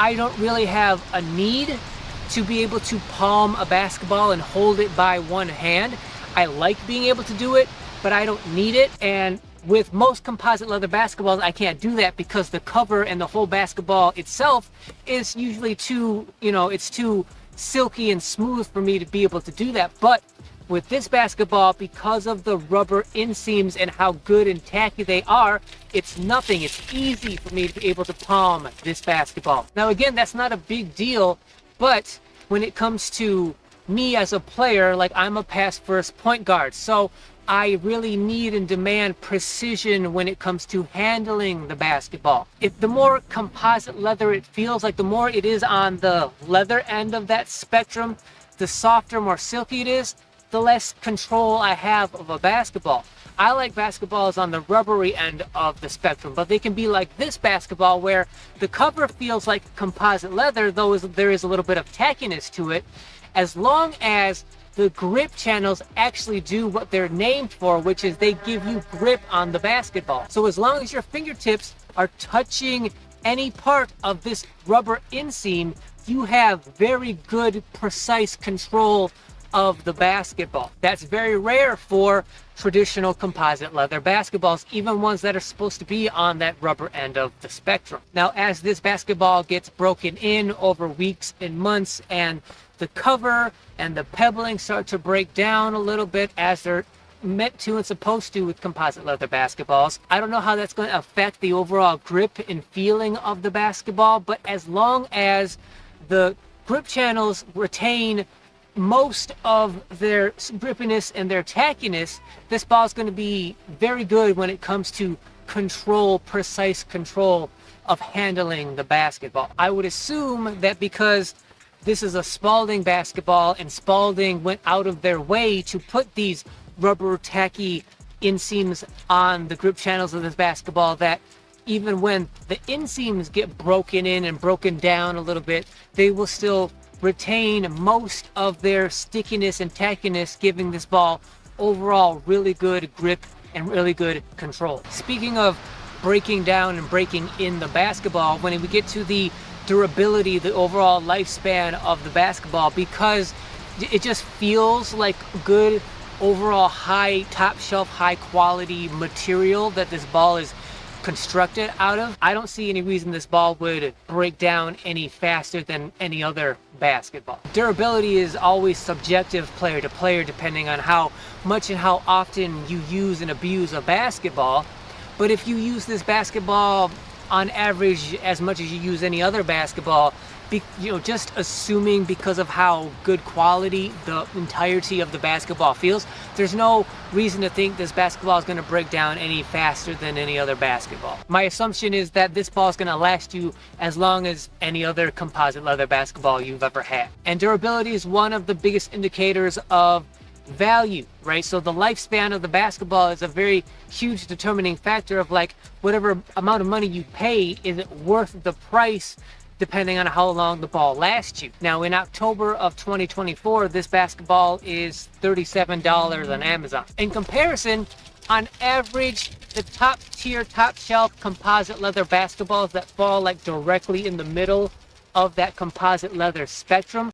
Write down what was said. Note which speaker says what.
Speaker 1: I don't really have a need to be able to palm a basketball and hold it by one hand. I like being able to do it, but I don't need it. And with most composite leather basketballs, I can't do that because the cover and the whole basketball itself is usually too, it's too silky and smooth for me to be able to do that. But with this basketball, because of the rubber inseams and how good and tacky they are, it's nothing. It's easy for me to be able to palm this basketball. Now again, that's not a big deal, but when it comes to me as a player, like I'm a pass first point guard, so I really need and demand precision when it comes to handling the basketball. If the more composite leather it feels like, the more it is on the leather end of that spectrum, the softer, more silky it is, the less control I have of a basketball. I like basketballs on the rubbery end of the spectrum, but they can be like this basketball where the cover feels like composite leather, though there is a little bit of tackiness to it, as long as the grip channels actually do what they're named for, which is they give you grip on the basketball. So as long as your fingertips are touching any part of this rubber inseam, you have very good, precise control of the basketball. That's very rare for traditional composite leather basketballs, even ones that are supposed to be on that rubber end of the spectrum. Now, as this basketball gets broken in over weeks and months, and the cover and the pebbling start to break down a little bit, as they're meant to and supposed to with composite leather basketballs, I don't know how that's going to affect the overall grip and feeling of the basketball, but as long as the grip channels retain most of their grippiness and their tackiness, this ball is going to be very good when it comes to control, precise control of handling the basketball. I would assume that because this is a Spalding basketball and Spalding went out of their way to put these rubber tacky inseams on the grip channels of this basketball, that even when the inseams get broken in and broken down a little bit, they will still retain most of their stickiness and tackiness, giving this ball overall really good grip and really good control. Speaking of breaking down and breaking in the basketball, when we get to the durability, the overall lifespan of the basketball, because it just feels like good overall high top shelf, high quality material that this ball is constructed out of, I don't see any reason this ball would break down any faster than any other basketball. Durability is always subjective player to player, depending on how much and how often you use and abuse a basketball. But if you use this basketball on average as much as you use any other basketball, just assuming because of how good quality the entirety of the basketball feels, there's no reason to think this basketball is going to break down any faster than any other basketball. My assumption is that this ball is going to last you as long as any other composite leather basketball you've ever had. And durability is one of the biggest indicators of value, right? So the lifespan of the basketball is a very huge determining factor of like whatever amount of money you pay, is it worth the price, depending on how long the ball lasts you. Now, in October of 2024, this basketball is $37 on Amazon. In comparison, on average, the top tier, top shelf composite leather basketballs that fall like directly in the middle of that composite leather spectrum